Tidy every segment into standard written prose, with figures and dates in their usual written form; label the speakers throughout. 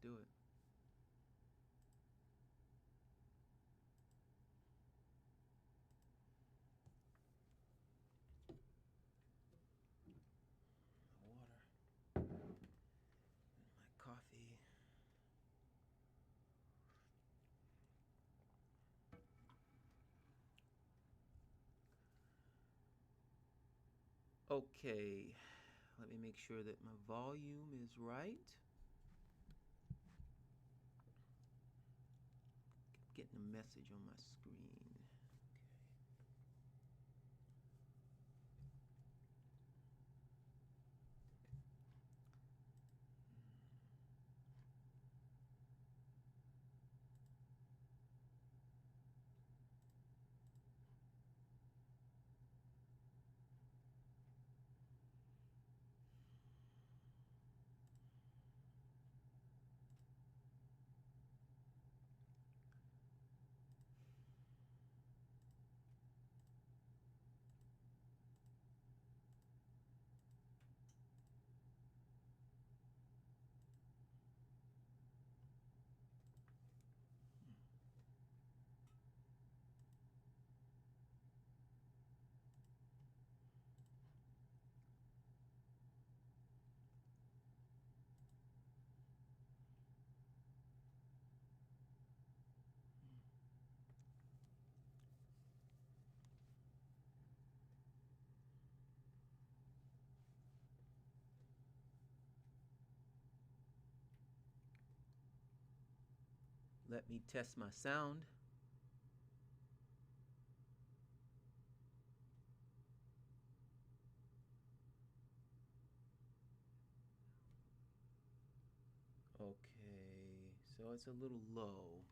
Speaker 1: do it. Water. My coffee. Okay, let me make sure that my volume is right. I'm getting a message on my screen. Let me test my sound. Okay, so it's a little low.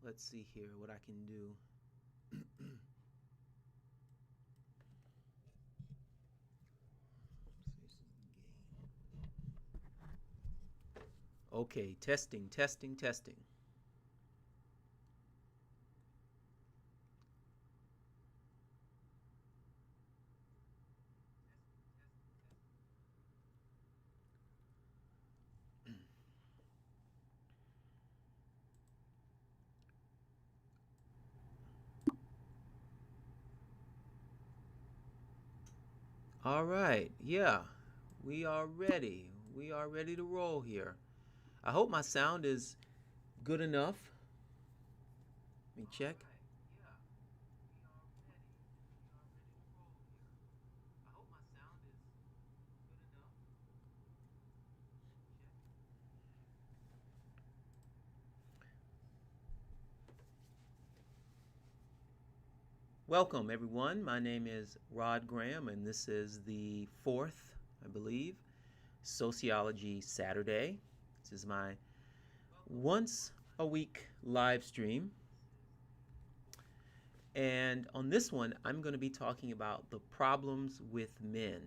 Speaker 1: Let's see here what I can do. Okay, testing, testing, testing. All right, yeah, we are ready. We are ready to roll here. I hope my sound is good enough. Let me check. Welcome, everyone. My name is Rod Graham, and this is the fourth, I believe, Sociology Saturday. This is my once a week live stream. And on this one, I'm going to be talking about the problems with men.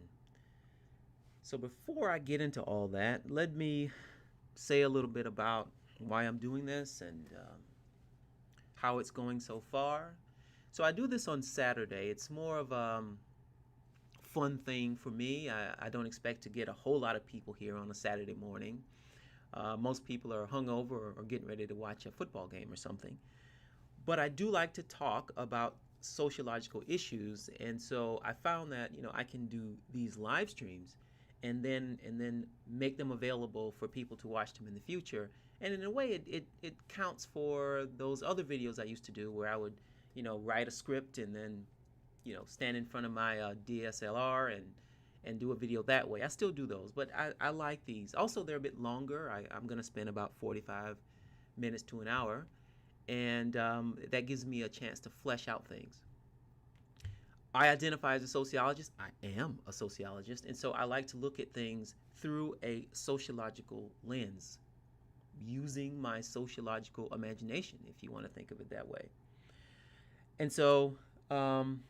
Speaker 1: So before I get into all that, let me say a little bit about why I'm doing this and how it's going so far. So I do this on Saturday. It's more of a fun thing for me. I don't expect to get a whole lot of people here on a Saturday morning. Most people are hungover or getting ready to watch a football game or something. But I do like to talk about sociological issues, and so I found that I can do these live streams and then make them available for people to watch them in the future. And in a way, it counts for those other videos I used to do where I would write a script and then stand in front of my DSLR and do a video that way. I still do those, but I like these. Also, they're a bit longer. I'm going to spend about 45 minutes to an hour, and that gives me a chance to flesh out things. I identify as a sociologist. I am a sociologist, and so I like to look at things through a sociological lens, using my sociological imagination, if you want to think of it that way. And so, am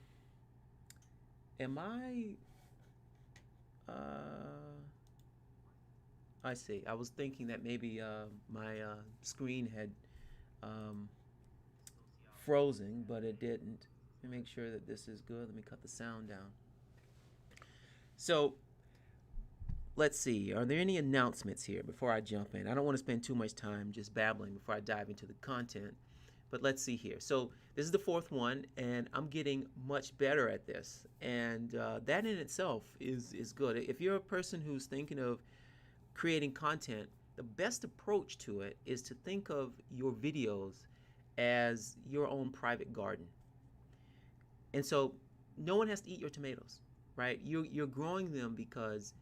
Speaker 1: I? I see. I was thinking that maybe my screen had um, frozen, but it didn't. Let me make sure that this is good. Let me cut the sound down. So let's see, are there any announcements here before I jump in? I don't want to spend too much time just babbling before I dive into the content, but let's see here. So this is the fourth one, and I'm getting much better at this, and that in itself is good. If you're a person who's thinking of creating content, the best approach to it is to think of your videos as your own private garden. And so no one has to eat your tomatoes, right? You're growing them because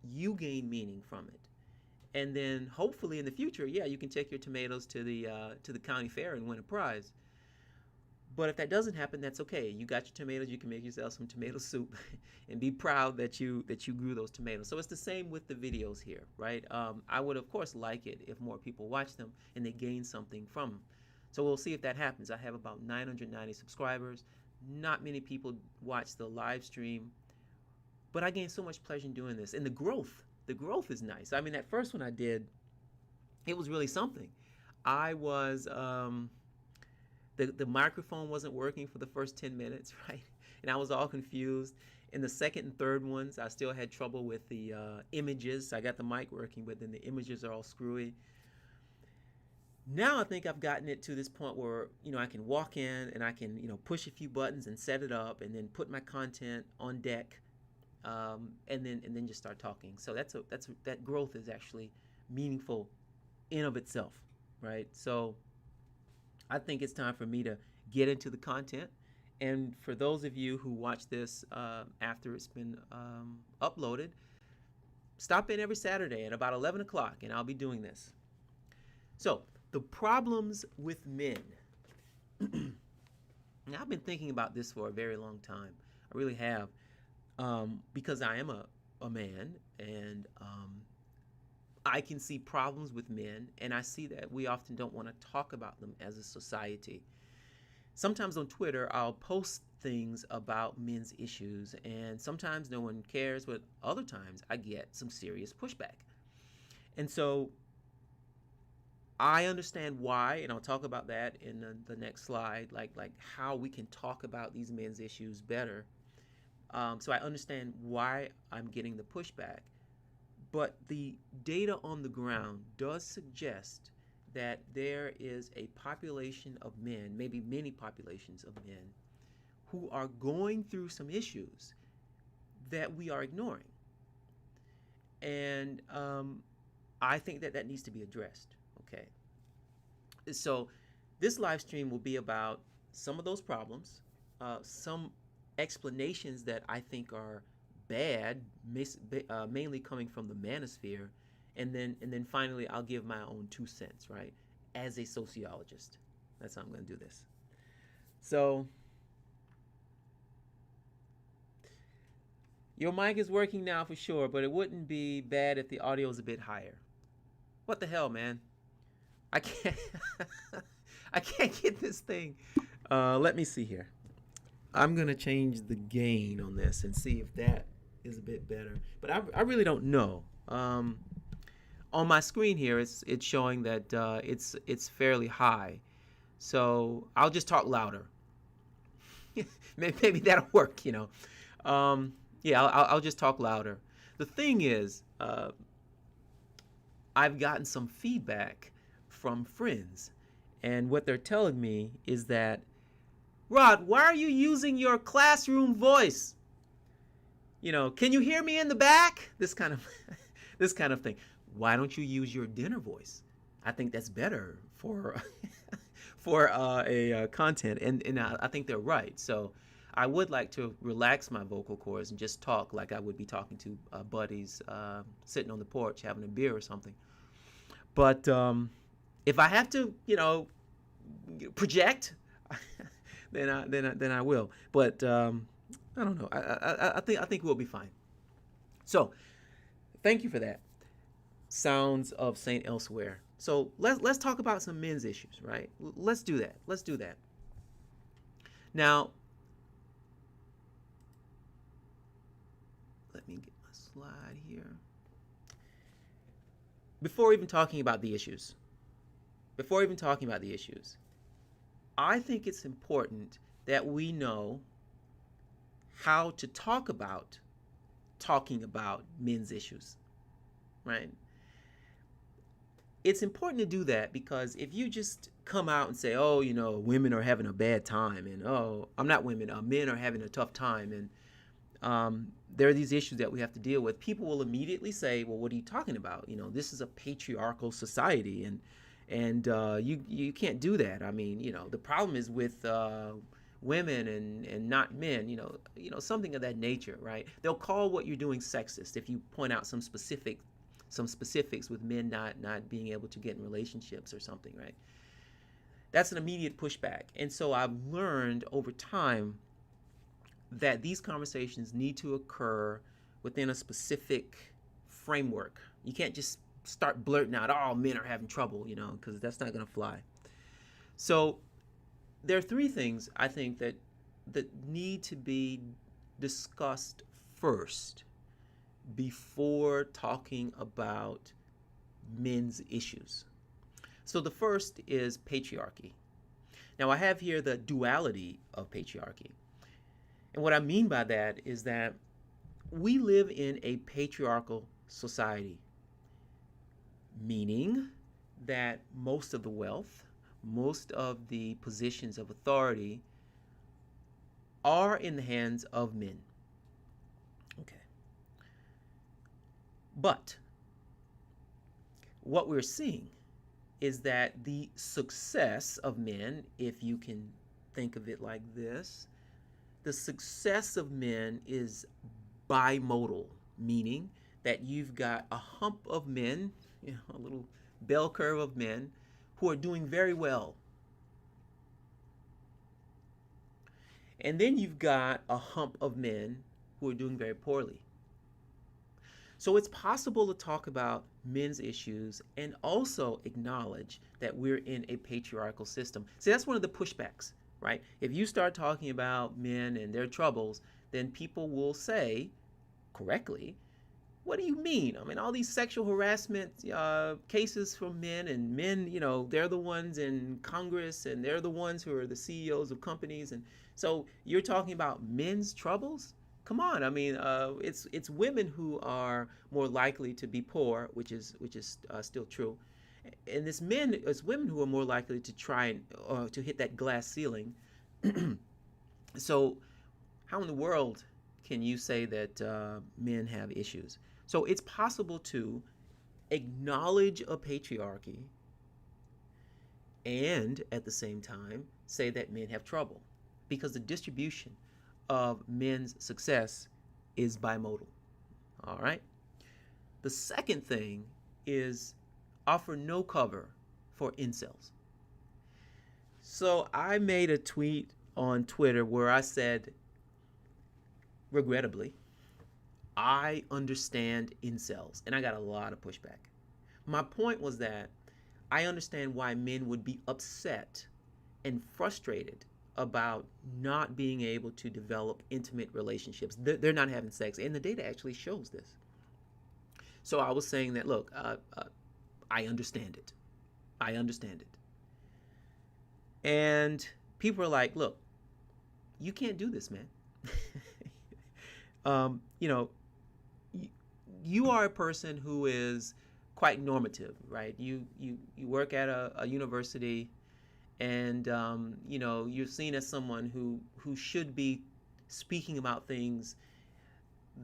Speaker 1: you gain meaning from it. And then hopefully in the future, yeah, you can take your tomatoes to the county fair and win a prize. But if that doesn't happen, that's okay. You got your tomatoes. You can make yourself some tomato soup, and be proud that you grew those tomatoes. So it's the same with the videos here, right? I would of course like it if more people watch them and they gain something from them. So we'll see if that happens. I have about 990 subscribers. Not many people watch the live stream, but I gain so much pleasure in doing this, and the growth is nice. I mean, that first one I did, it was really something. I was the microphone wasn't working for the first 10 minutes, right? And I was all confused. In the second and third ones, I still had trouble with the images. I got the mic working, but then the images are all screwy. Now I think I've gotten it to this point where, I can walk in and I can, push a few buttons and set it up and then put my content on deck, and then just start talking. So that growth is actually meaningful in of itself, right? So I think it's time for me to get into the content. And for those of you who watch this after it's been uploaded, stop in every Saturday at about 11 o'clock, and I'll be doing this. So, the problems with men. Now, I've been thinking about this for a very long time. I really have, because I am a man, and I can see problems with men, and I see that we often don't want to talk about them as a society. Sometimes on Twitter, I'll post things about men's issues, and sometimes no one cares, but other times I get some serious pushback. And so I understand why, and I'll talk about that in the next slide, like how we can talk about these men's issues better. So I understand why I'm getting the pushback. But the data on the ground does suggest that there is a population of men, maybe many populations of men, who are going through some issues that we are ignoring. And I think that needs to be addressed, okay? So this live stream will be about some of those problems, some explanations that I think are bad, mainly coming from the Manosphere, and then finally I'll give my own 2 cents, right? As a sociologist, that's how I'm going to do this. So your mic is working now for sure, but it wouldn't be bad if the audio is a bit higher. What the hell, man? I can't I can't get this thing. Let me see here. I'm gonna change the gain on this and see if that is a bit better, but I really don't know. On my screen here, it's showing that it's fairly high, so I'll just talk louder. Maybe that'll work, Yeah, I'll just talk louder. The thing is, I've gotten some feedback from friends, and what they're telling me is that, Rod, why are you using your classroom voice? Can you hear me in the back? This kind of thing. Why don't you use your dinner voice? I think that's better for a content, and I think they're right. So I would like to relax my vocal cords and just talk like I would be talking to buddies sitting on the porch having a beer or something. But if I have to, project, then I will. But I don't know. I think we'll be fine. So, thank you for that. Sounds of Saint Elsewhere. So let's talk about some men's issues, right? Let's do that. Now, let me get my slide here. Before even talking about the issues, I think it's important that we know how to talk about talking about men's issues, right? It's important to do that because if you just come out and say, oh, women are having a bad time, and oh, I'm not women, men are having a tough time, and there are these issues that we have to deal with, people will immediately say, well, what are you talking about? This is a patriarchal society, and you can't do that. I mean, the problem is with women and not men, something of that nature, right? They'll call what you're doing sexist if you point out some specifics with men not being able to get in relationships or something, right? That's an immediate pushback. And so I've learned over time that these conversations need to occur within a specific framework. You can't just start blurting out, oh, men are having trouble, because that's not going to fly. So there are three things I think that need to be discussed first before talking about men's issues. So the first is patriarchy. Now I have here the duality of patriarchy. And what I mean by that is that we live in a patriarchal society, meaning that most of the wealth, most of the positions of authority are in the hands of men. Okay. But what we're seeing is that the success of men, if you can think of it like this, the success of men is bimodal, meaning that you've got a hump of men, a little bell curve of men who are doing very well. And then you've got a hump of men who are doing very poorly. So it's possible to talk about men's issues and also acknowledge that we're in a patriarchal system. See, that's one of the pushbacks, right? If you start talking about men and their troubles, then people will say, correctly, what do you mean? I mean, all these sexual harassment cases from men, and men, they're the ones in Congress, and they're the ones who are the CEOs of companies. And so you're talking about men's troubles? Come on, I mean, it's women who are more likely to be poor, which is still true, and it's women who are more likely to try and to hit that glass ceiling. So, how in the world can you say that men have issues? So it's possible to acknowledge a patriarchy and at the same time say that men have trouble, because the distribution of men's success is bimodal. All right. The second thing is offer no cover for incels. So I made a tweet on Twitter where I said, regrettably, I understand incels, and I got a lot of pushback. My point was that I understand why men would be upset and frustrated about not being able to develop intimate relationships. They're not having sex, and the data actually shows this. So I was saying that, look, I understand it. I understand it. And people are like, look, you can't do this, man. You are a person who is quite normative, right? You work at a university, and you're seen as someone who should be speaking about things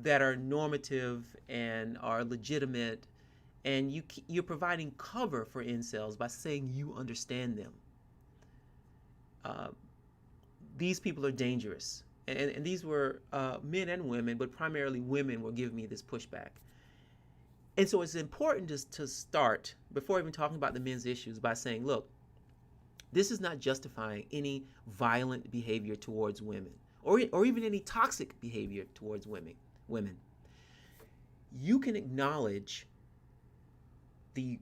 Speaker 1: that are normative and are legitimate, and you're providing cover for incels by saying you understand them. These people are dangerous, and these were men and women, but primarily women were giving me this pushback. And so it's important to start, before even talking about the men's issues, by saying, look, this is not justifying any violent behavior towards women, or even any toxic behavior towards women. You can acknowledge the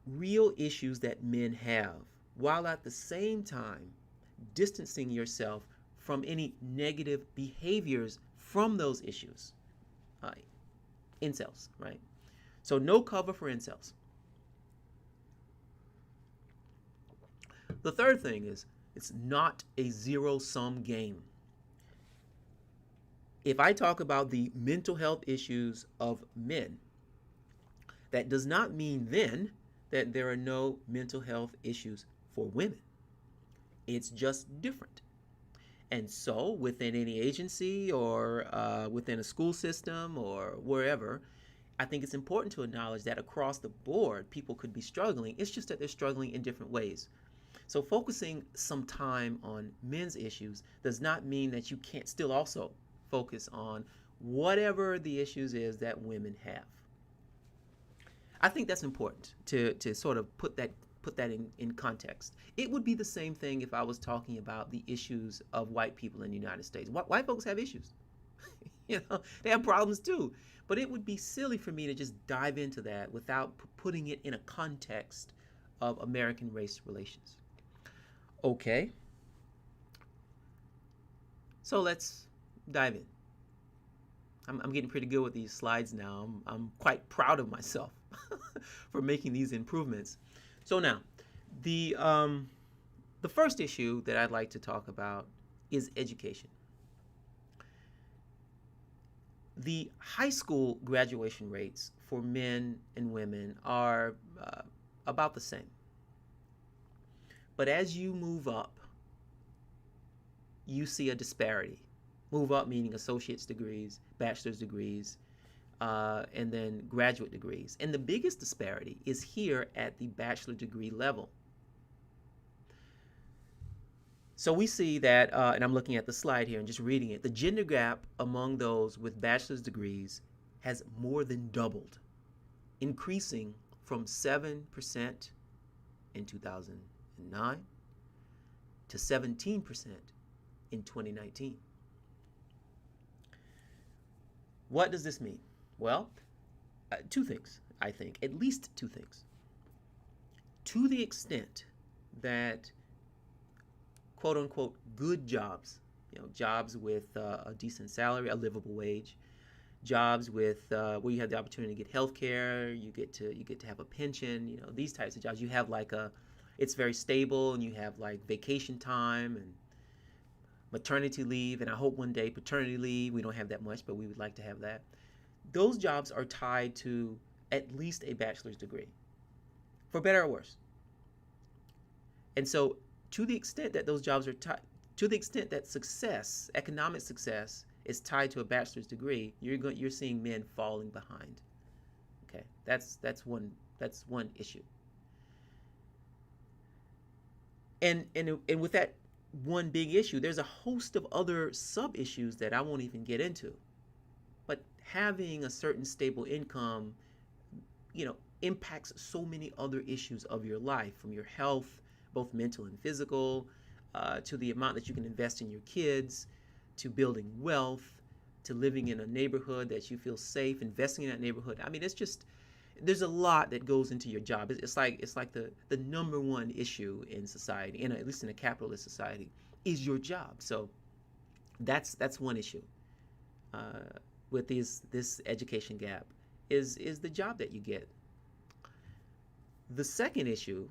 Speaker 1: real issues that men have, while at the same time distancing yourself from any negative behaviors from those issues. Incels, right? So no cover for incels. The third thing is, it's not a zero-sum game. If I talk about the mental health issues of men, that does not mean then that there are no mental health issues for women. It's just different. And so, within any agency or within a school system or wherever, I think it's important to acknowledge that across the board, people could be struggling. It's just that they're struggling in different ways. So, focusing some time on men's issues does not mean that you can't still also focus on whatever the issues is that women have. I think that's important to sort of put that in context. It would be the same thing if I was talking about the issues of white people in the United States. White folks have issues. They have problems too. But it would be silly for me to just dive into that without putting it in a context of American race relations. Okay. So let's dive in. I'm getting pretty good with these slides now. I'm quite proud of myself for making these improvements. So now, the first issue that I'd like to talk about is education. The high school graduation rates for men and women are about the same. But as you move up, you see a disparity. Move up meaning associate's degrees, bachelor's degrees, and then graduate degrees. And the biggest disparity is here at the bachelor degree level. So we see that, and I'm looking at the slide here and just reading it, the gender gap among those with bachelor's degrees has more than doubled, increasing from 7% in 2009 to 17% in 2019. What does this mean? Well, two things, I think, at least two things. To the extent that quote unquote good jobs, jobs with a decent salary, a livable wage, jobs with where you have the opportunity to get health care, you get to have a pension, these types of jobs. You have it's very stable, and you have like vacation time and maternity leave, and I hope one day paternity leave. We don't have that much, but we would like to have that. Those jobs are tied to at least a bachelor's degree, for better or worse. And so to the extent that those jobs are tied, to the extent that success, economic success, is tied to a bachelor's degree, you're seeing men falling behind. Okay, that's one issue. And with that one big issue, there's a host of other sub-issues that I won't even get into. But having a certain stable income, impacts so many other issues of your life, from your health, both mental and physical, to the amount that you can invest in your kids, to building wealth, to living in a neighborhood that you feel safe, investing in that neighborhood. I mean, it's just, there's a lot that goes into your job. It's like the number one issue in society, at least in a capitalist society, is your job. So that's one issue with this education gap is the job that you get. The second issue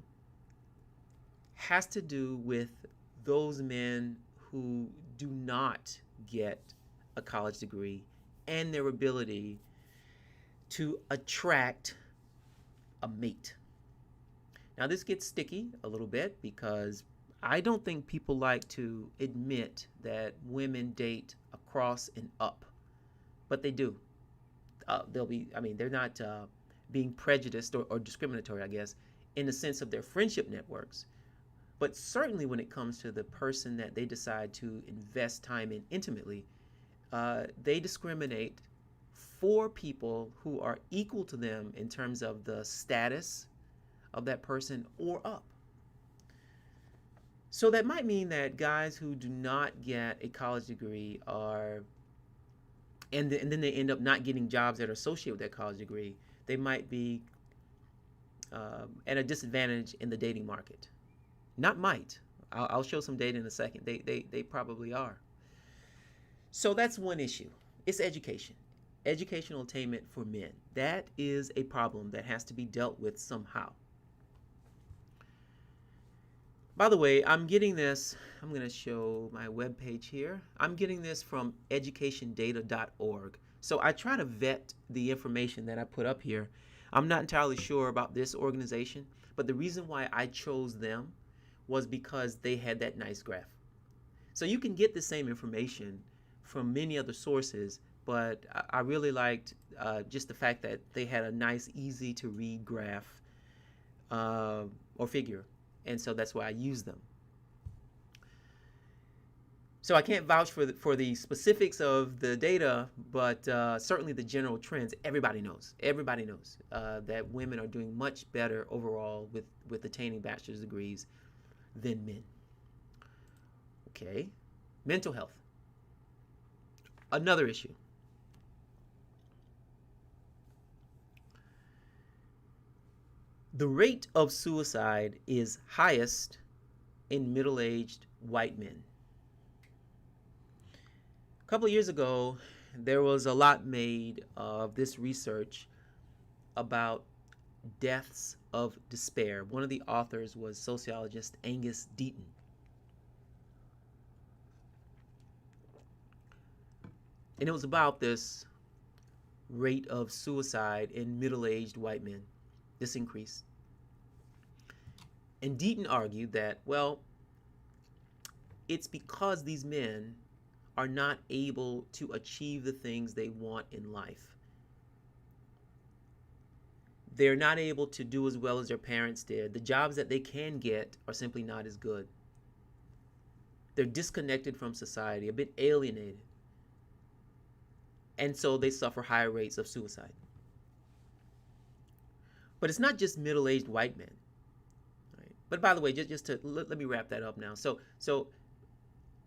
Speaker 1: has to do with those men who do not get a college degree and their ability to attract a mate. Now this gets sticky a little bit because I don't think people like to admit that women date across and up, but they do. They're not being prejudiced or discriminatory, I guess, in the sense of their friendship networks. But certainly when it comes to the person that they decide to invest time in intimately, they discriminate for people who are equal to them in terms of the status of that person or up. So that might mean that guys who do not get a college degree and then they end up not getting jobs that are associated with that college degree, they might be at a disadvantage in the dating market. Not might. I'll show some data in a second. They probably are. So that's one issue. It's education. Educational attainment for men. That is a problem that has to be dealt with somehow. By the way, I'm getting this, I'm going to show my webpage here. I'm getting this from educationdata.org. So I try to vet the information that I put up here. I'm not entirely sure about this organization, but the reason why I chose them was because they had that nice graph. So you can get the same information from many other sources, but I really liked just the fact that they had a nice, easy to read graph or figure, and so that's why I use them. So I can't vouch for the specifics of the data, but certainly the general trends. Everybody knows. Everybody knows that women are doing much better overall with attaining bachelor's degrees than men. Okay, mental health. Another issue. The rate of suicide is highest in middle-aged white men. A couple of years ago, there was a lot made of this research about deaths of despair. One of the authors was sociologist Angus Deaton. And it was about this rate of suicide in middle-aged white men, this increase. And Deaton argued that, well, it's because these men are not able to achieve the things they want in life. They're not able to do as well as their parents did. The jobs that they can get are simply not as good. They're disconnected from society, a bit alienated. And so they suffer higher rates of suicide. But it's not just middle-aged white men. Right? But by the way, just to let me wrap that up now. So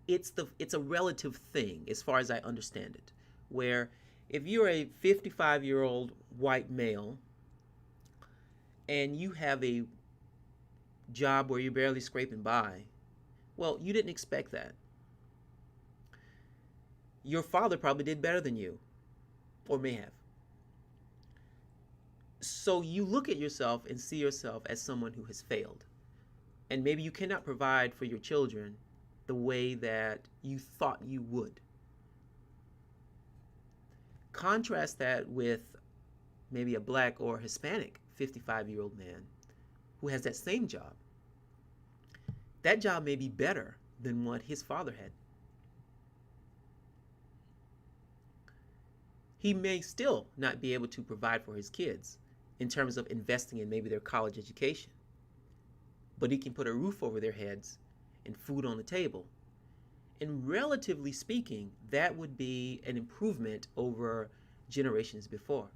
Speaker 1: it's a relative thing as far as I understand it, where if you're a 55-year-old white male and you have a job where you're barely scraping by, well, you didn't expect that. Your father probably did better than you, or may have. So you look at yourself and see yourself as someone who has failed. And maybe you cannot provide for your children the way that you thought you would. Contrast that with maybe a black or Hispanic 55-year-old man who has that same job. That job may be better than what his father had. He may still not be able to provide for his kids in terms of investing in maybe their college education, but he can put a roof over their heads and food on the table. And relatively speaking, that would be an improvement over generations before.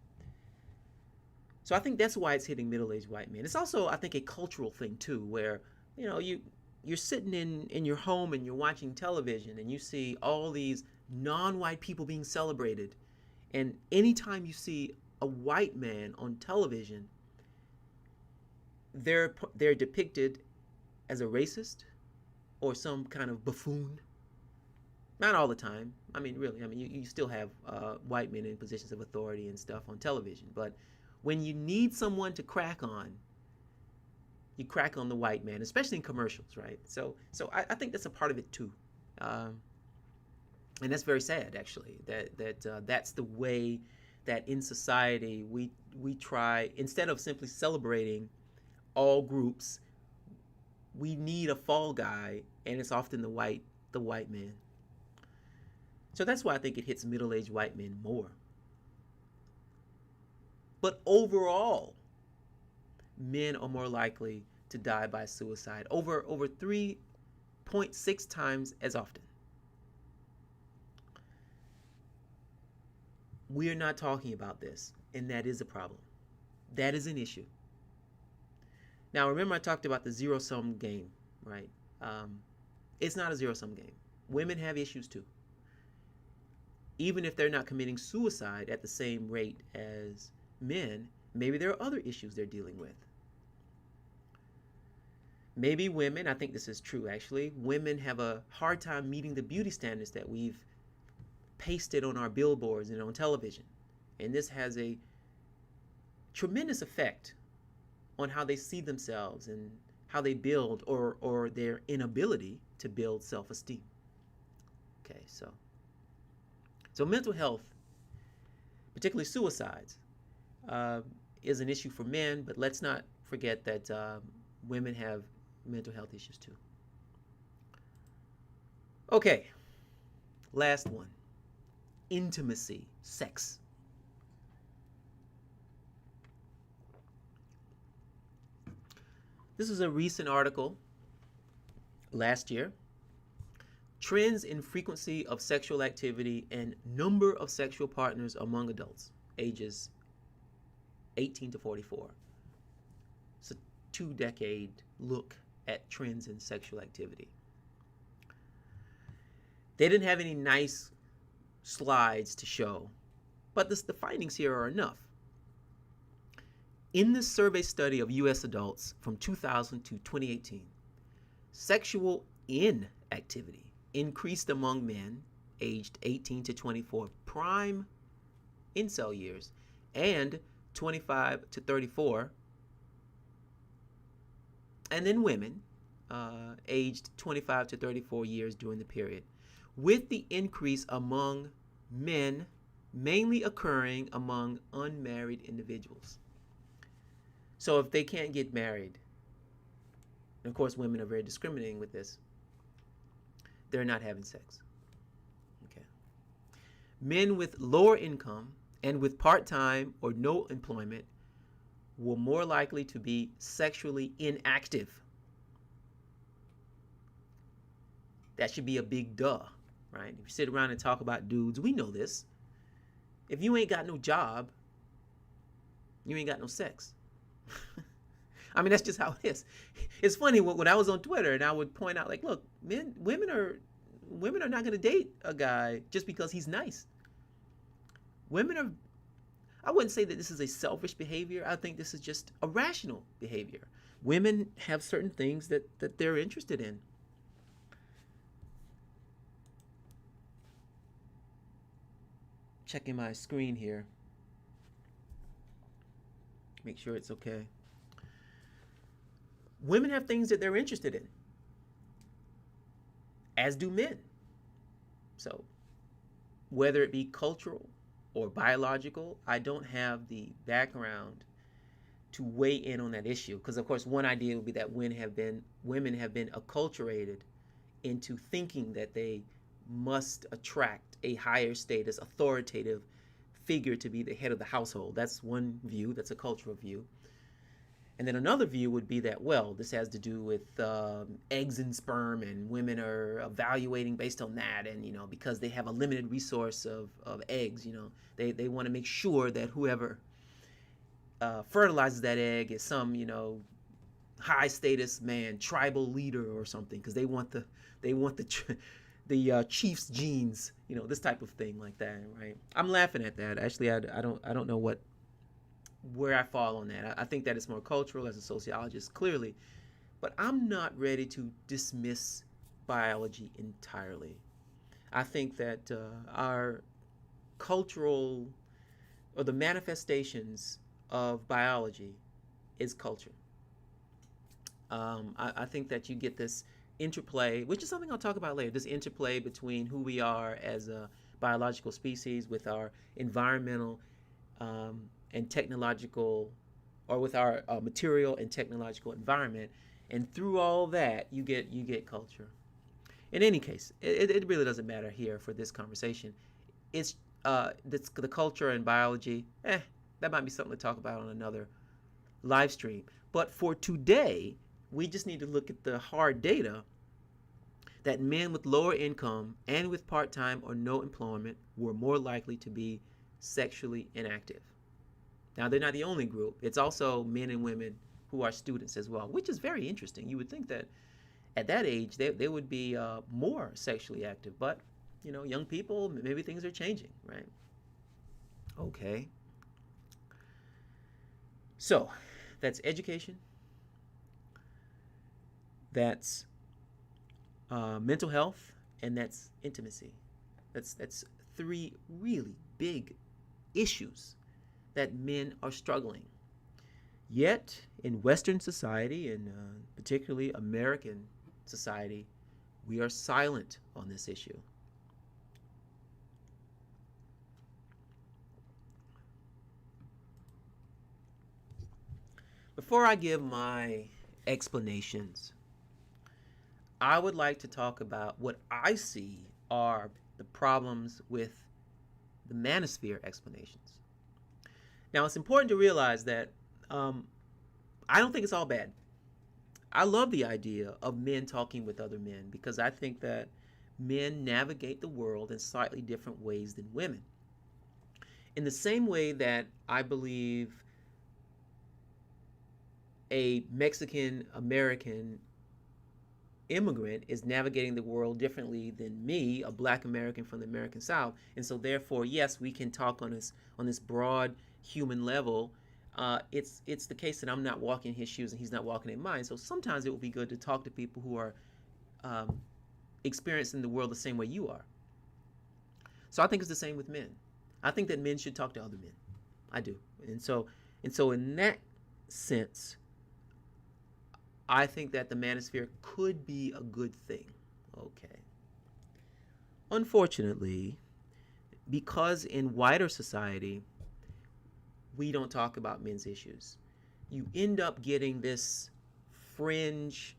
Speaker 1: So I think that's why it's hitting middle-aged white men. It's also, I think, a cultural thing too, where you're sitting in your home and you're watching television and you see all these non-white people being celebrated. And anytime you see a white man on television, they're depicted as a racist or some kind of buffoon. Not all the time. I mean, really, you still have white men in positions of authority and stuff on television. But when you need someone to crack on, you crack on the white man, especially in commercials, right? So I think that's a part of it too. And that's very sad, actually, that's the way that in society we try, instead of simply celebrating all groups, we need a fall guy, and it's often the white man. So that's why I think it hits middle-aged white men more. But overall, men are more likely to die by suicide, over 3.6 times as often. We're not talking about this, and that is a problem. That is an issue. Now, remember I talked about the zero-sum game, right? It's not a zero-sum game. Women have issues too. Even if they're not committing suicide at the same rate as men, maybe there are other issues they're dealing with. Maybe women, I think this is true actually, women have a hard time meeting the beauty standards that we've pasted on our billboards and on television. And this has a tremendous effect on how they see themselves and how they build or their inability to build self-esteem. Okay, so mental health, particularly suicides, uh, is an issue for men, but let's not forget that women have mental health issues too. Okay, last one: intimacy, sex. This is a recent article last year. Trends in frequency of sexual activity and number of sexual partners among adults ages 18 to 44. It's a 2-decade look at trends in sexual activity. They didn't have any nice slides to show, but the findings here are enough. In this survey study of U.S. adults from 2000 to 2018, sexual inactivity increased among men aged 18 to 24, prime incel years, and 25 to 34, and then women aged 25 to 34 years during the period, with the increase among men mainly occurring among unmarried individuals. So if they can't get married, and of course women are very discriminating with this, they're not having sex. Okay. Men with lower income and with part-time or no employment were more likely to be sexually inactive. That should be a big duh, right? If you sit around and talk about dudes, we know this. If you ain't got no job, you ain't got no sex. I mean, that's just how it is. It's funny when I was on Twitter and I would point out, like, look, women are not going to date a guy just because he's nice. Women are, I wouldn't say that this is a selfish behavior. I think this is just a rational behavior. Women have certain things that they're interested in. Checking my screen here. Make sure it's okay. Women have things that they're interested in, as do men. So whether it be cultural or biological, I don't have the background to weigh in on that issue, because of course one idea would be that women have been acculturated into thinking that they must attract a higher status, authoritative figure to be the head of the household. That's one view. That's a cultural view. And then another view would be that, well, this has to do with eggs and sperm, and women are evaluating based on that, and because they have a limited resource of eggs, they want to make sure that whoever fertilizes that egg is some high status man, tribal leader or something, because they want the chief's genes, this type of thing like that, right? I'm laughing at that. Actually, I don't know where I fall on that. I think that it's more cultural as a sociologist, clearly, but I'm not ready to dismiss biology entirely. I think that our cultural, or the manifestations of biology, is culture. I think that you get this interplay, which is something I'll talk about later, this interplay between who we are as a biological species with our environmental and technological, or with our material and technological environment, and through all that you get culture. In any case, it really doesn't matter here for this conversation. It's the culture and biology, that might be something to talk about on another live stream. But for today, we just need to look at the hard data that men with lower income and with part-time or no employment were more likely to be sexually inactive. Now, they're not the only group. It's also men and women who are students as well, which is very interesting. You would think that at that age, they would be more sexually active. But, young people, maybe things are changing, right? Okay. So, that's education. That's mental health, and that's intimacy. That's 3 really big issues that men are struggling. Yet, in Western society, and particularly American society, we are silent on this issue. Before I give my explanations, I would like to talk about what I see are the problems with the Manosphere explanations. Now, it's important to realize that I don't think it's all bad. I love the idea of men talking with other men because I think that men navigate the world in slightly different ways than women. In the same way that I believe a Mexican American immigrant is navigating the world differently than me, a black American from the American South. And so therefore, yes, we can talk on this broad human level. It's the case that I'm not walking in his shoes and he's not walking in mine. So sometimes it would be good to talk to people who are experiencing the world the same way you are. So I think it's the same with men. I think that men should talk to other men. I do. And so in that sense, I think that the manosphere could be a good thing. Okay. Unfortunately, because in wider society, we don't talk about men's issues, you end up getting this fringe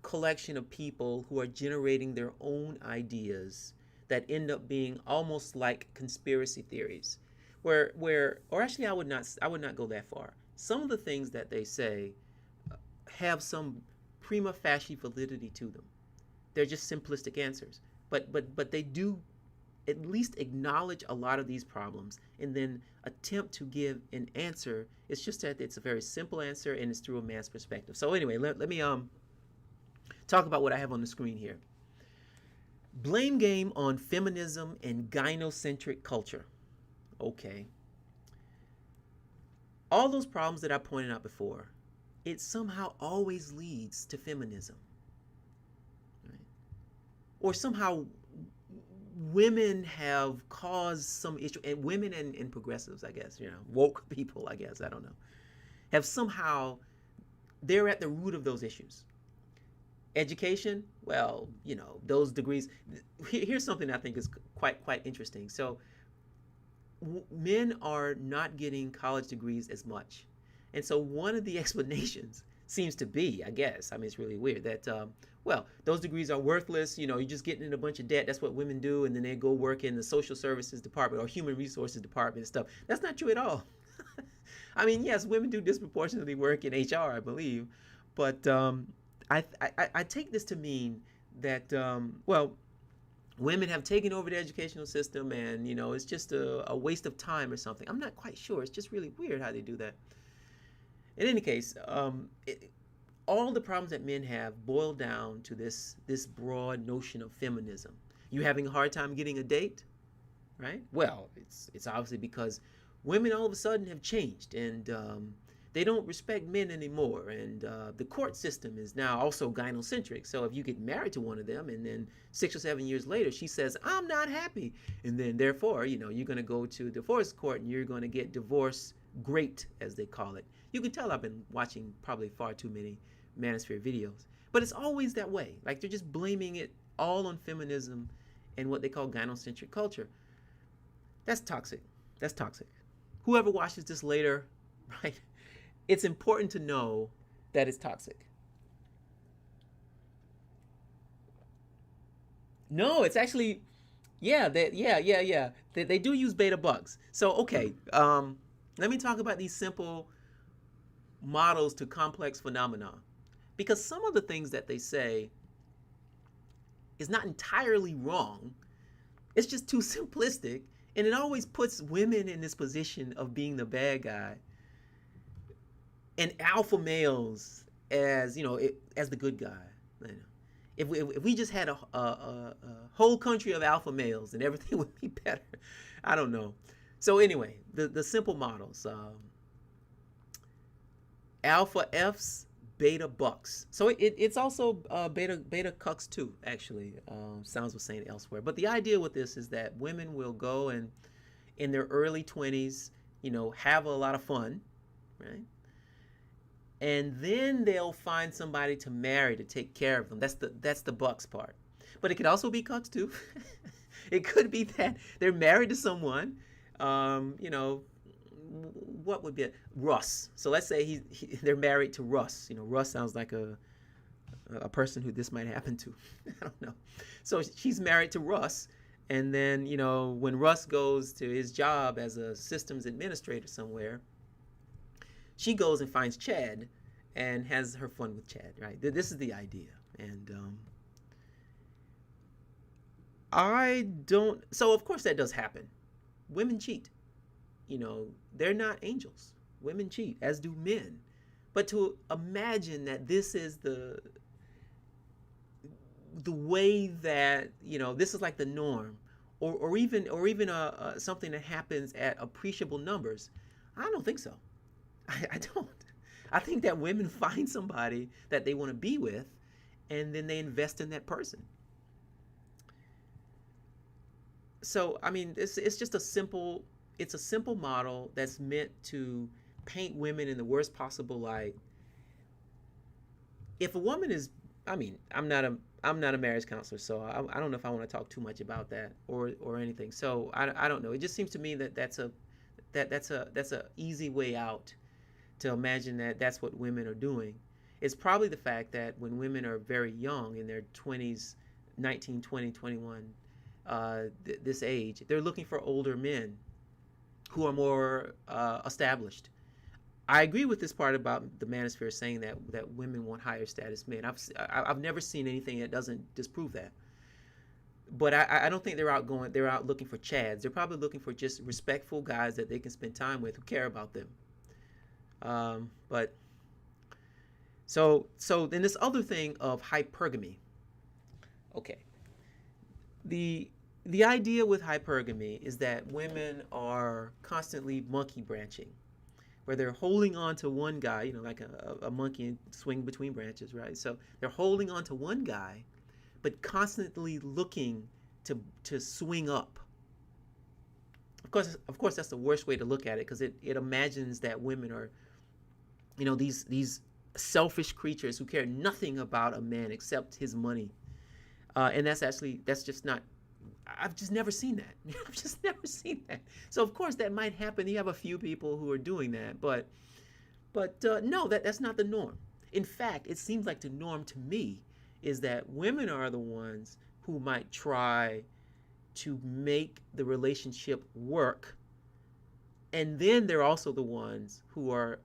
Speaker 1: collection of people who are generating their own ideas that end up being almost like conspiracy theories, or actually I would not go that far. Some of the things that they say have some prima facie validity to them. They're just simplistic answers, but they do at least acknowledge a lot of these problems and then attempt to give an answer. It's just that it's a very simple answer and it's through a man's perspective. So anyway, let me talk about what I have on the screen here. Blame game on feminism and gynocentric culture. Okay. All those problems that I pointed out before, it somehow always leads to feminism. Right? Or somehow women have caused some issue, and women and progressives, I guess, woke people, I guess, I don't know, have somehow, they're at the root of those issues. Education, well, those degrees. Here's something I think is quite interesting. So men are not getting college degrees as much. And so one of the explanations seems to be, I guess, it's really weird, that, those degrees are worthless. You're just getting in a bunch of debt. That's what women do. And then they go work in the social services department or human resources department and stuff. That's not true at all. Yes, women do disproportionately work in HR, I believe. But I take this to mean that, women have taken over the educational system and, it's just a waste of time or something. I'm not quite sure. It's just really weird how they do that. In any case, all the problems that men have boil down to this broad notion of feminism. You having a hard time getting a date, right? Well, it's obviously because women all of a sudden have changed and they don't respect men anymore, and the court system is now also gynocentric. So if you get married to one of them and then 6 or 7 years later she says, I'm not happy, and then therefore, you're going to go to divorce court and you're going to get divorce great, as they call it. You can tell I've been watching probably far too many Manosphere videos. But it's always that way. Like, they're just blaming it all on feminism and what they call gynocentric culture. That's toxic. That's toxic. Whoever watches this later, right? It's important to know that it's toxic. No, it's actually, yeah. They do use beta bugs. So, okay, let me talk about these simple models to complex phenomena. Because some of the things that they say is not entirely wrong. It's just too simplistic. And it always puts women in this position of being the bad guy. And alpha males as, as the good guy. If we just had a whole country of alpha males, then everything would be better. I don't know. So anyway, the simple models. Alpha Fs, beta bucks. So it's also beta cucks too, actually. Sounds was saying elsewhere. But the idea with this is that women will go and in their early 20s have a lot of fun, right? And then they'll find somebody to marry to take care of them. That's the bucks part. But it could also be cucks too. It could be that they're married to someone, um, you know, what would be Russ. So let's say they're married to Russ. Russ sounds like a person who this might happen to. I don't know. So she's married to Russ, and then when Russ goes to his job as a systems administrator somewhere, she goes and finds Chad and has her fun with Chad. Right? This is the idea, and I don't. So of course that does happen. Women cheat. They're not angels. Women cheat, as do men. But to imagine that this is the way that this is like the norm, or even something that happens at appreciable numbers, I don't think so. I don't. I think that women find somebody that they want to be with, and then they invest in that person. So I mean, it's just a simple model that's meant to paint women in the worst possible light. If a woman is, I mean, I'm not a marriage counselor, so I don't know if I want to talk too much about that or anything. So I don't know. It just seems to me that that's a easy way out to imagine that that's what women are doing. It's probably the fact that when women are very young, in their 20s, 19, 20, 21, this age, they're looking for older men who are more established. I agree with this part about the Manosphere saying that women want higher status men. I've never seen anything that doesn't disprove that. But I don't think they're out looking for Chads. They're probably looking for just respectful guys that they can spend time with who care about them. But so then this other thing of hypergamy. Okay. The idea with hypergamy is that women are constantly monkey branching, where they're holding on to one guy, like a monkey swing between branches, right? So they're holding on to one guy, but constantly looking to swing up. Of course, that's the worst way to look at it, because it imagines that women are, these selfish creatures who care nothing about a man except his money, and that's just not. I've just never seen that. I've just never seen that. So of course that might happen. You have a few people who are doing that, but no, that's not the norm. In fact, it seems like the norm to me is that women are the ones who might try to make the relationship work, and then they're also the ones who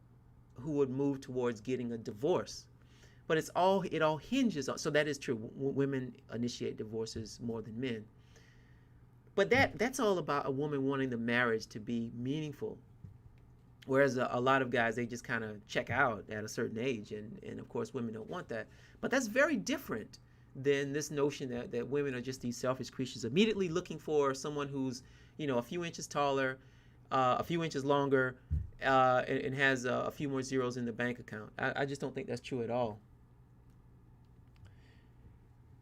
Speaker 1: would move towards getting a divorce. But it all hinges on. So that is true. Women initiate divorces more than men. But that's all about a woman wanting the marriage to be meaningful. Whereas a lot of guys, they just kind of check out at a certain age. And of course, women don't want that. But that's very different than this notion that women are just these selfish creatures, immediately looking for someone who's, a few inches taller, a few inches longer, and has a few more zeros in the bank account. I just don't think that's true at all.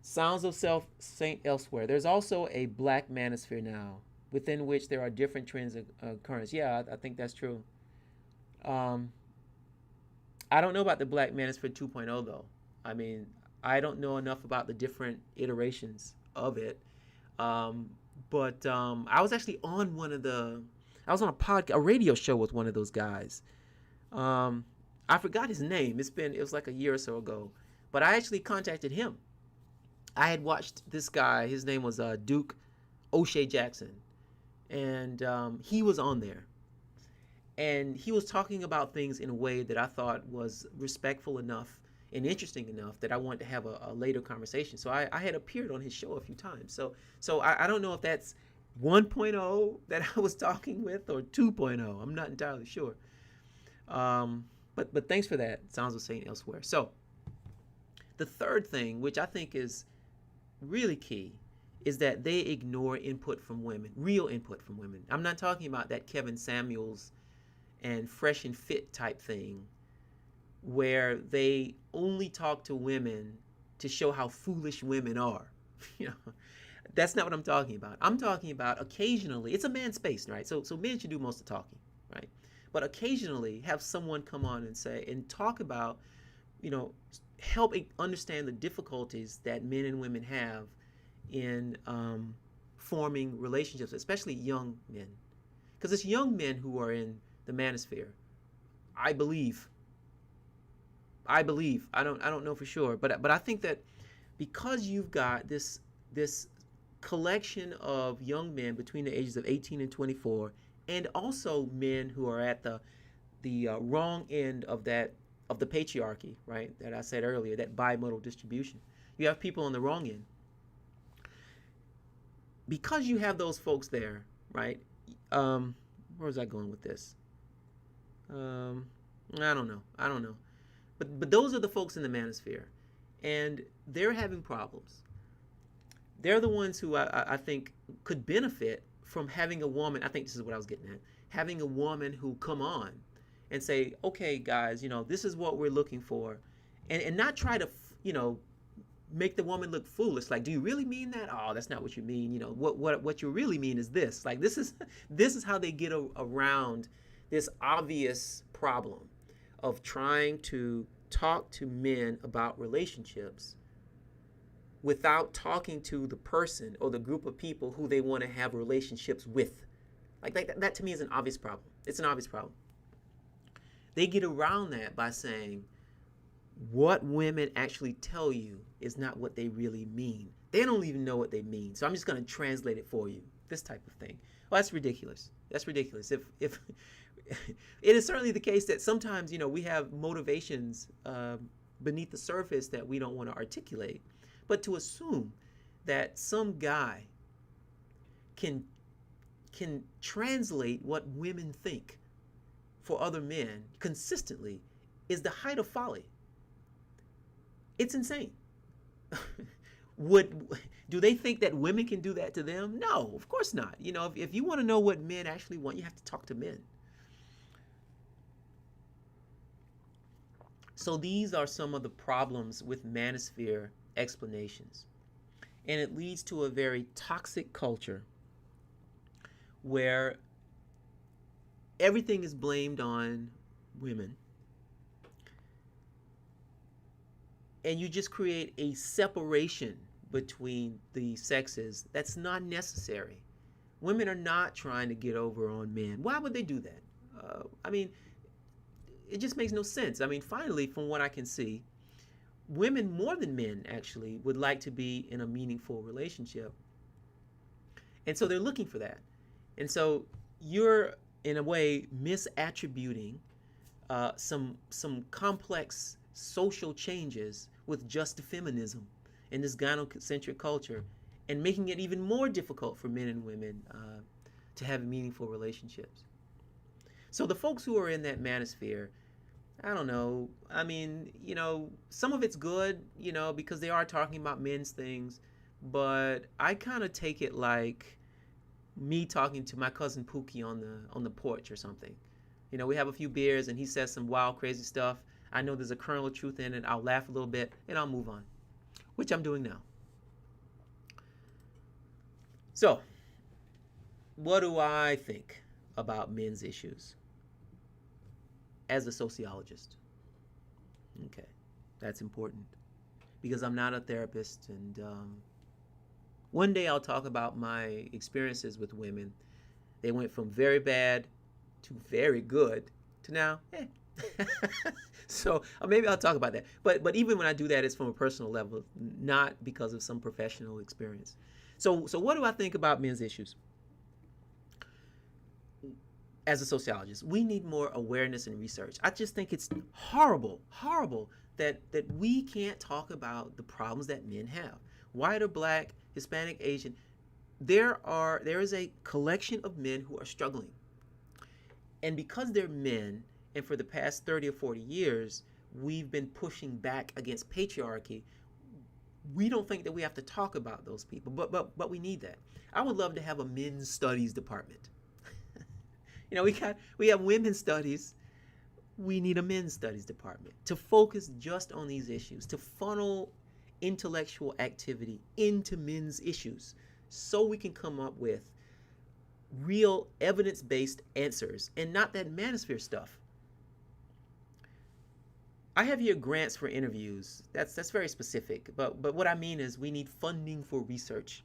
Speaker 1: Sounds of self saint elsewhere. There's also a black manosphere now, within which there are different trends occurrence. Yeah, I think that's true. I don't know about the black manosphere 2.0 though. I mean, I don't know enough about the different iterations of it. But I was actually on I was on a radio show with one of those guys. I forgot his name. It was like a year or so ago. But I actually contacted him. I had watched this guy. His name was Duke O'Shea Jackson, and he was on there, and he was talking about things in a way that I thought was respectful enough and interesting enough that I wanted to have a later conversation. So I had appeared on his show a few times. So I don't know if that's 1.0 that I was talking with or 2.0. I'm not entirely sure. But thanks for that. Sounds of saying elsewhere. So the third thing, which I think is really key, is that they ignore input from women, real input from women. I'm not talking about that Kevin Samuels and Fresh and Fit type thing where they only talk to women to show how foolish women are. That's not what I'm talking about. I'm talking about occasionally, it's a man's space, right? So men should do most of the talking. right? But occasionally have someone come on and say and talk about, you know, help understand the difficulties that men and women have in forming relationships, especially young men, because it's young men who are in the manosphere. I believe. I don't know for sure, but I think that because you've got this collection of young men between the ages of 18 and 24, and also men who are at the wrong end of the patriarchy, right? That I said earlier, that bimodal distribution. You have people on the wrong end. Because you have those folks there, right? Where was I going with this? I don't know. But those are the folks in the manosphere, and they're having problems. They're the ones who I think could benefit from having a woman. I think this is what I was getting at. Having a woman who come on and say, okay, guys, this is what we're looking for, and not try to, make the woman look foolish. Like, do you really mean that? Oh, that's not what you mean. What you really mean is this. Like, this is how they get around this obvious problem of trying to talk to men about relationships without talking to the person or the group of people who they want to have relationships with. Like that to me is an obvious problem. It's an obvious problem. They get around that by saying what women actually tell you is not what they really mean. They don't even know what they mean. So I'm just going to translate it for you. This type of thing. Well, that's ridiculous. That's ridiculous. If it is certainly the case that sometimes, we have motivations beneath the surface that we don't want to articulate. But to assume that some guy can translate what women think for other men consistently is the height of folly. It's insane. Do they think that women can do that to them? No, of course not. If you want to know what men actually want, you have to talk to men. So these are some of the problems with Manosphere Explanations. And it leads to a very toxic culture where everything is blamed on women. And you just create a separation between the sexes that's not necessary. Women are not trying to get over on men. Why would they do that? It just makes no sense. Finally, from what I can see, women more than men actually would like to be in a meaningful relationship. And so they're looking for that. And so you're, in a way, misattributing some complex social changes with just feminism in this gynocentric culture, and making it even more difficult for men and women to have meaningful relationships. So the folks who are in that manosphere, I don't know. Some of it's good, because they are talking about men's things, but I kind of take it like me talking to my cousin Pookie on the porch or something. We have a few beers and he says some wild, crazy stuff. I know there's a kernel of truth in it. I'll laugh a little bit and I'll move on, which I'm doing now. So, what do I think about men's issues as a sociologist? Okay, that's important because I'm not a therapist, and one day I'll talk about my experiences with women. They went from very bad to very good to now, So maybe I'll talk about that. But even when I do that, it's from a personal level, not because of some professional experience. So what do I think about men's issues? As a sociologist, we need more awareness and research. I just think it's horrible that we can't talk about the problems that men have. White or black, Hispanic, Asian, there is a collection of men who are struggling. And because they're men, and for the past 30 or 40 years, we've been pushing back against patriarchy, we don't think that we have to talk about those people, but we need that. I would love to have a men's studies department. We have women's studies. We need a men's studies department to focus just on these issues, to funnel intellectual activity into men's issues, so we can come up with real evidence-based answers and not that manosphere stuff. I have here grants for interviews. That's very specific, but what I mean is we need funding for research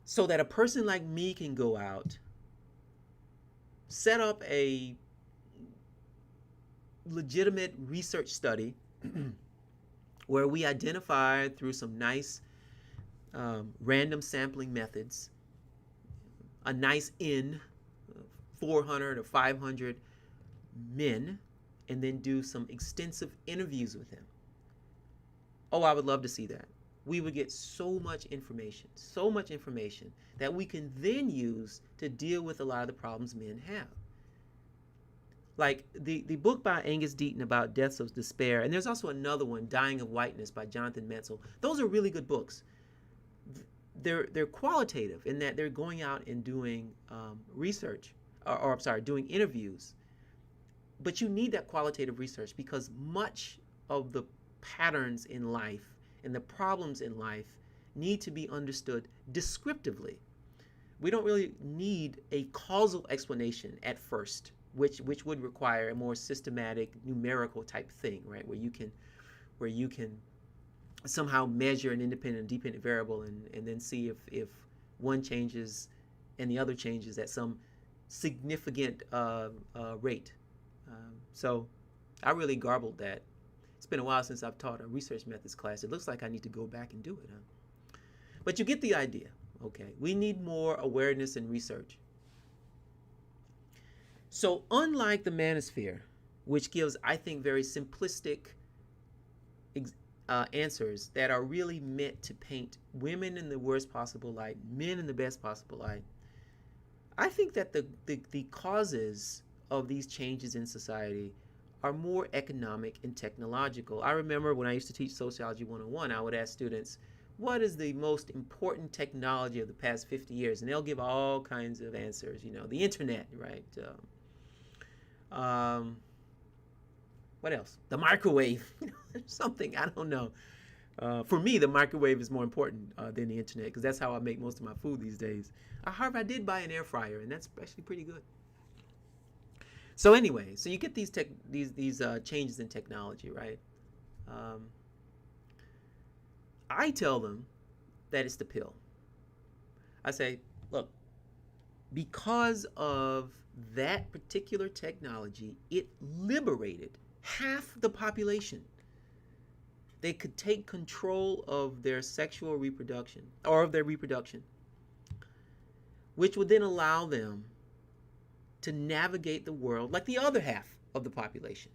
Speaker 1: so that a person like me can go out, set up a legitimate research study where we identify through some nice random sampling methods a nice N, 400 or 500 men, and then do some extensive interviews with them. Oh, I would love to see that. We would get so much information that we can then use to deal with a lot of the problems men have. Like the book by Angus Deaton about deaths of despair, and there's also another one, Dying of Whiteness by Jonathan Metzl. Those are really good books. They're qualitative in that they're going out and doing research, or I'm sorry, doing interviews. But you need that qualitative research because much of the patterns in life and the problems in life need to be understood descriptively. We don't really need a causal explanation at first, which would require a more systematic numerical type thing, right? Where you can somehow measure an independent and dependent variable and then see if one changes and the other changes at some significant rate. So I really garbled that. It's been a while since I've taught a research methods class. It looks like I need to go back and do it, huh? But you get the idea, okay? We need more awareness and research. So unlike the manosphere, which gives, I think, very simplistic answers that are really meant to paint women in the worst possible light, men in the best possible light, I think that the causes of these changes in society are more economic and technological. I remember when I used to teach Sociology 101, I would ask students, what is the most important technology of the past 50 years? And they'll give all kinds of answers, the internet, right? What else? The microwave, something, I don't know. For me, the microwave is more important than the internet because that's how I make most of my food these days. However, I did buy an air fryer, and that's actually pretty good. So anyway, so you get these changes in technology, right? I tell them that it's the pill. I say, look, because of that particular technology, it liberated half the population. They could take control of their sexual reproduction, or of their reproduction, which would then allow them to navigate the world like the other half of the population.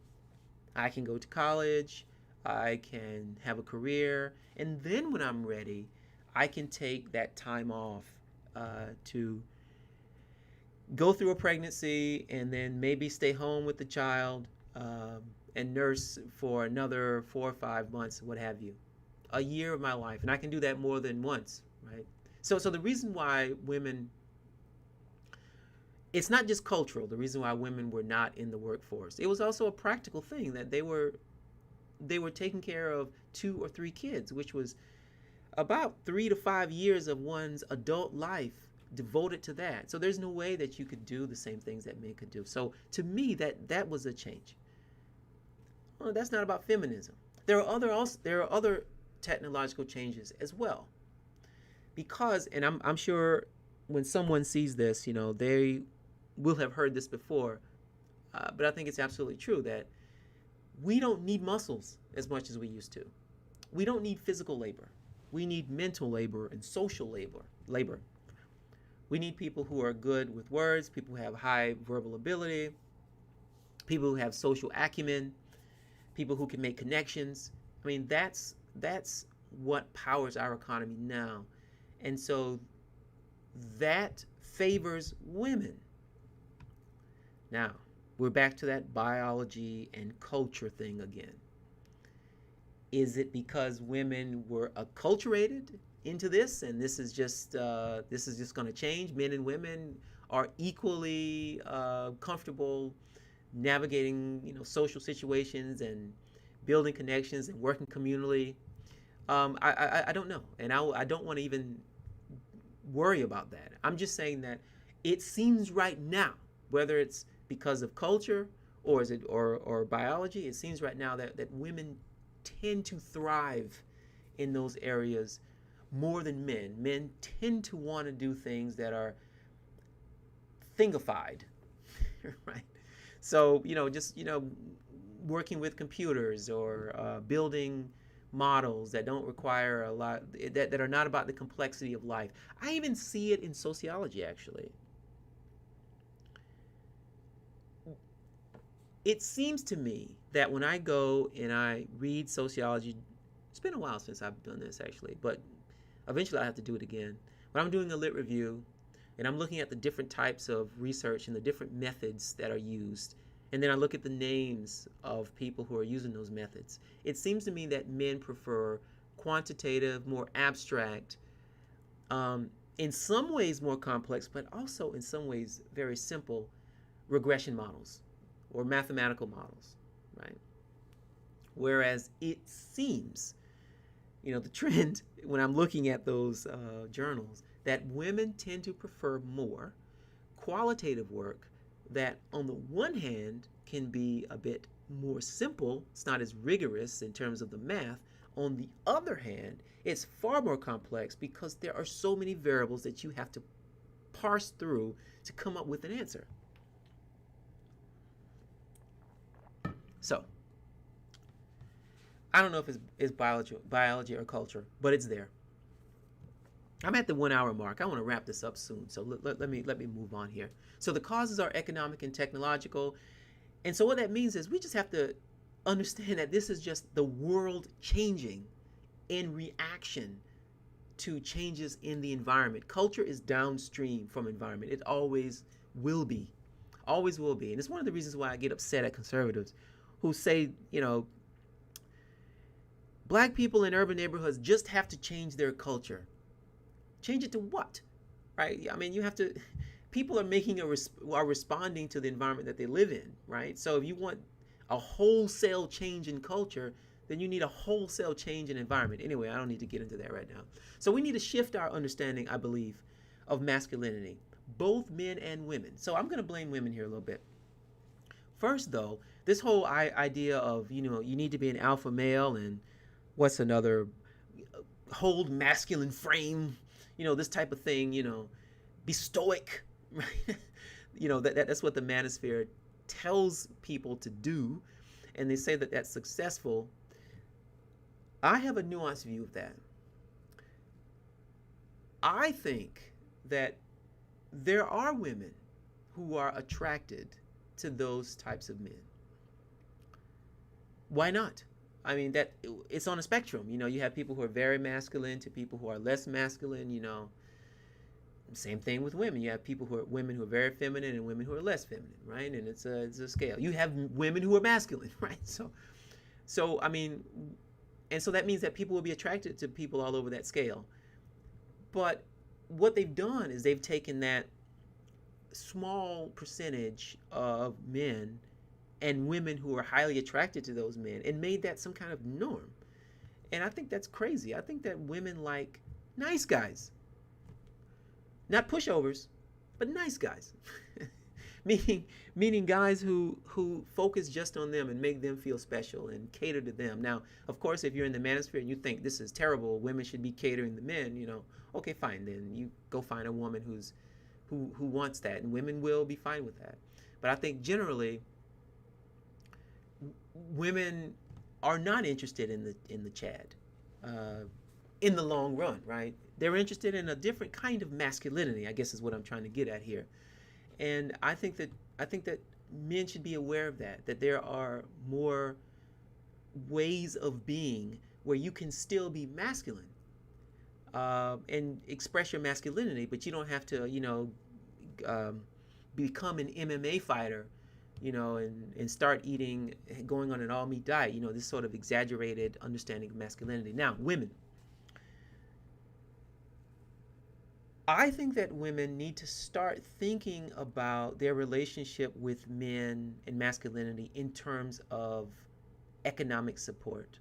Speaker 1: I can go to college, I can have a career, and then when I'm ready, I can take that time off to go through a pregnancy and then maybe stay home with the child and nurse for another 4 or 5 months, what have you. A year of my life, and I can do that more than once, right? So the reason why women, it's not just cultural, the reason why women were not in the workforce. It was also a practical thing that they were taking care of 2 or 3 kids, which was about 3 to 5 years of one's adult life devoted to that. So there's no way that you could do the same things that men could do. So to me, that was a change. Well, that's not about feminism. There are other technological changes as well. Because, and I'm sure when someone sees this, they will have heard this before, but I think it's absolutely true that we don't need muscles as much as we used to. We don't need physical labor. We need mental labor and social labor. We need people who are good with words, people who have high verbal ability, people who have social acumen, people who can make connections. I mean, that's what powers our economy now. And so that favors women. Now, we're back to that biology and culture thing again. Is it because women were acculturated into this, and this is just going to change? Men and women are equally comfortable navigating, social situations and building connections and working communally. I don't know, and I don't want to even worry about that. I'm just saying that it seems right now, whether it's because of culture or is it or biology, it seems right now that women tend to thrive in those areas more than men. Men tend to want to do things that are thingified, right? So, just, working with computers or building models that don't require a lot, that are not about the complexity of life. I even see it in sociology, actually. It seems to me that when I go and I read sociology, it's been a while since I've done this, actually, but eventually I have to do it again. When I'm doing a lit review and I'm looking at the different types of research and the different methods that are used, and then I look at the names of people who are using those methods, it seems to me that men prefer quantitative, more abstract, in some ways more complex, but also in some ways very simple regression models or mathematical models, right? Whereas it seems, the trend when I'm looking at those journals, that women tend to prefer more qualitative work that, on the one hand, can be a bit more simple. It's not as rigorous in terms of the math. On the other hand, it's far more complex because there are so many variables that you have to parse through to come up with an answer. So, I don't know if it's biology or culture, but it's there. I'm at the 1 hour mark. I want to wrap this up soon, so let me move on here. So the causes are economic and technological, and so what that means is we just have to understand that this is just the world changing in reaction to changes in the environment. Culture is downstream from environment. It always will be. Always will be. And it's one of the reasons why I get upset at conservatives who say, black people in urban neighborhoods just have to change their culture. Change it to what? Right? I mean, you have to, people are making are responding to the environment that they live in, right? So if you want a wholesale change in culture, then you need a wholesale change in environment. Anyway, I don't need to get into that right now. So we need to shift our understanding, I believe, of masculinity, both men and women. So I'm going to blame women here a little bit. First, though, this whole idea of, you need to be an alpha male and what's another, hold masculine frame, this type of thing, be stoic, right? That's what the Manosphere tells people to do, and they say that that's successful. I have a nuanced view of that. I think that there are women who are attracted to those types of men. Why not? I mean, that it's on a spectrum. You have people who are very masculine to people who are less masculine. Same thing with women. You have women who are very feminine and women who are less feminine, right? And it's a scale. You have women who are masculine, right? So I mean, and so that means that people will be attracted to people all over that scale. But what they've done is they've taken that small percentage of men and women who are highly attracted to those men and made that some kind of norm. And I think that's crazy. I think that women like nice guys. Not pushovers, but nice guys. meaning guys who focus just on them and make them feel special and cater to them. Now, of course, if you're in the manosphere and you think this is terrible, women should be catering the men, okay, fine, then you go find a woman who wants that, and women will be fine with that. But I think generally women are not interested in the Chad in the long run, right? They're interested in a different kind of masculinity, I guess is what I'm trying to get at here. And I think that men should be aware of that there are more ways of being where you can still be masculine and express your masculinity, but you don't have to, become an MMA fighter, and start going on an all-meat diet, this sort of exaggerated understanding of masculinity. Now, women. I think that women need to start thinking about their relationship with men and masculinity in terms of economic support.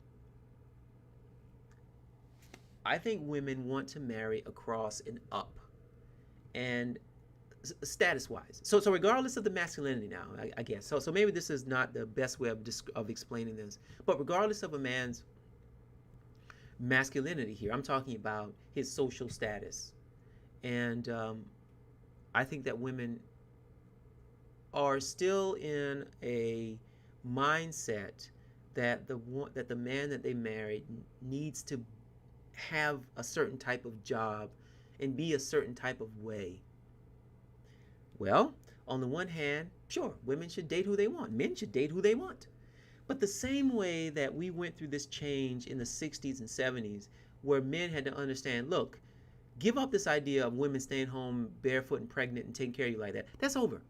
Speaker 1: I think women want to marry across and up. and status-wise. So regardless of the masculinity now, I guess. So maybe this is not the best way of explaining this, but regardless of a man's masculinity here, I'm talking about his social status, and I think that women are still in a mindset that the man that they married needs to have a certain type of job and be a certain type of way. Well, on the one hand, sure, women should date who they want. Men should date who they want. But the same way that we went through this change in the 60s and 70s, where men had to understand, look, give up this idea of women staying home barefoot and pregnant and taking care of you like that. That's over.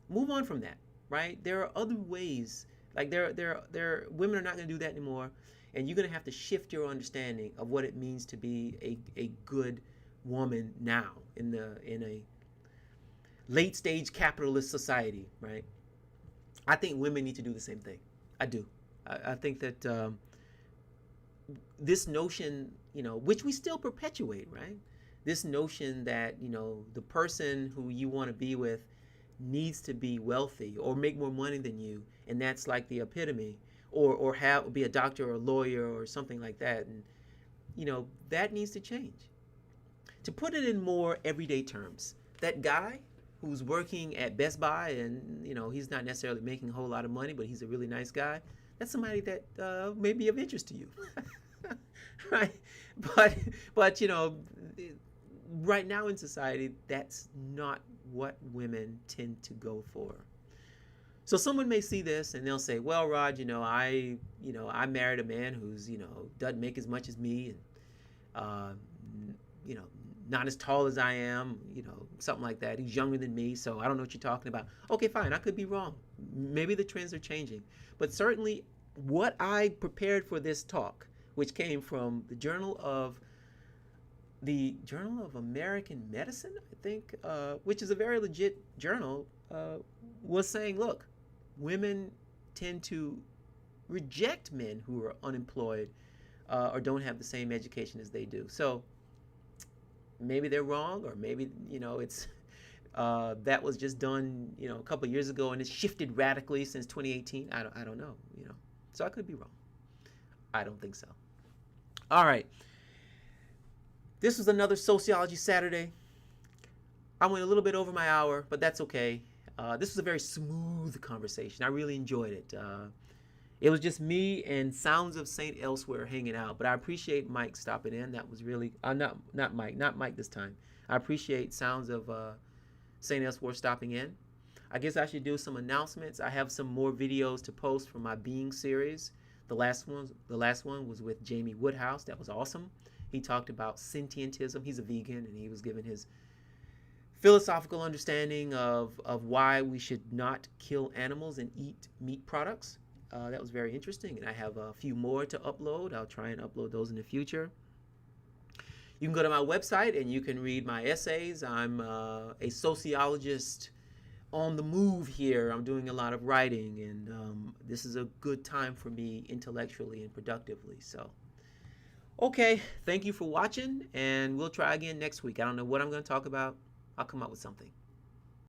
Speaker 1: Move on from that, right? There are other ways. Like women are not going to do that anymore, and you're going to have to shift your understanding of what it means to be a good woman now in a late stage capitalist society, right? I think women need to do the same thing. I do. I think that this notion, which we still perpetuate, right? This notion that, the person who you want to be with needs to be wealthy or make more money than you, and that's like the epitome, or be a doctor or a lawyer or something like that, and that needs to change. To put it in more everyday terms, that guy who's working at Best Buy and he's not necessarily making a whole lot of money, but he's a really nice guy, that's somebody that may be of interest to you. Right? But right now in society, that's not what women tend to go for. So someone may see this and they'll say, well, Rod, I married a man who's doesn't make as much as me, and not as tall as I am, something like that. He's younger than me, so I don't know what you're talking about. Okay, fine, I could be wrong. Maybe the trends are changing. But certainly what I prepared for this talk, which came from the Journal of American Medicine, I think, which is a very legit journal, was saying, look, women tend to reject men who are unemployed or don't have the same education as they do. So maybe they're wrong, or maybe it's that was just done a couple of years ago and it's shifted radically since 2018. I don't know, so I could be wrong. I don't think so. All right, this was another Sociology Saturday. I went a little bit over my hour, but that's okay. This was a very smooth conversation. I really enjoyed it. It was just me and Sounds of St. Elsewhere hanging out, but I appreciate Mike stopping in. That was really not Mike this time. I appreciate Sounds of St. Elsewhere stopping in. I guess I should do some announcements. I have some more videos to post for my Being series. The last one was with Jamie Woodhouse. That was awesome. He talked about sentientism. He's a vegan, and he was giving his philosophical understanding of why we should not kill animals and eat meat products. That was very interesting, and I have a few more to upload. I'll try and upload those in the future. You can go to my website and you can read my essays. I'm a sociologist on the move here. I'm doing a lot of writing, and this is a good time for me intellectually and productively. So, okay, thank you for watching, and we'll try again next week. I don't know what I'm going to talk about. I'll come up with something.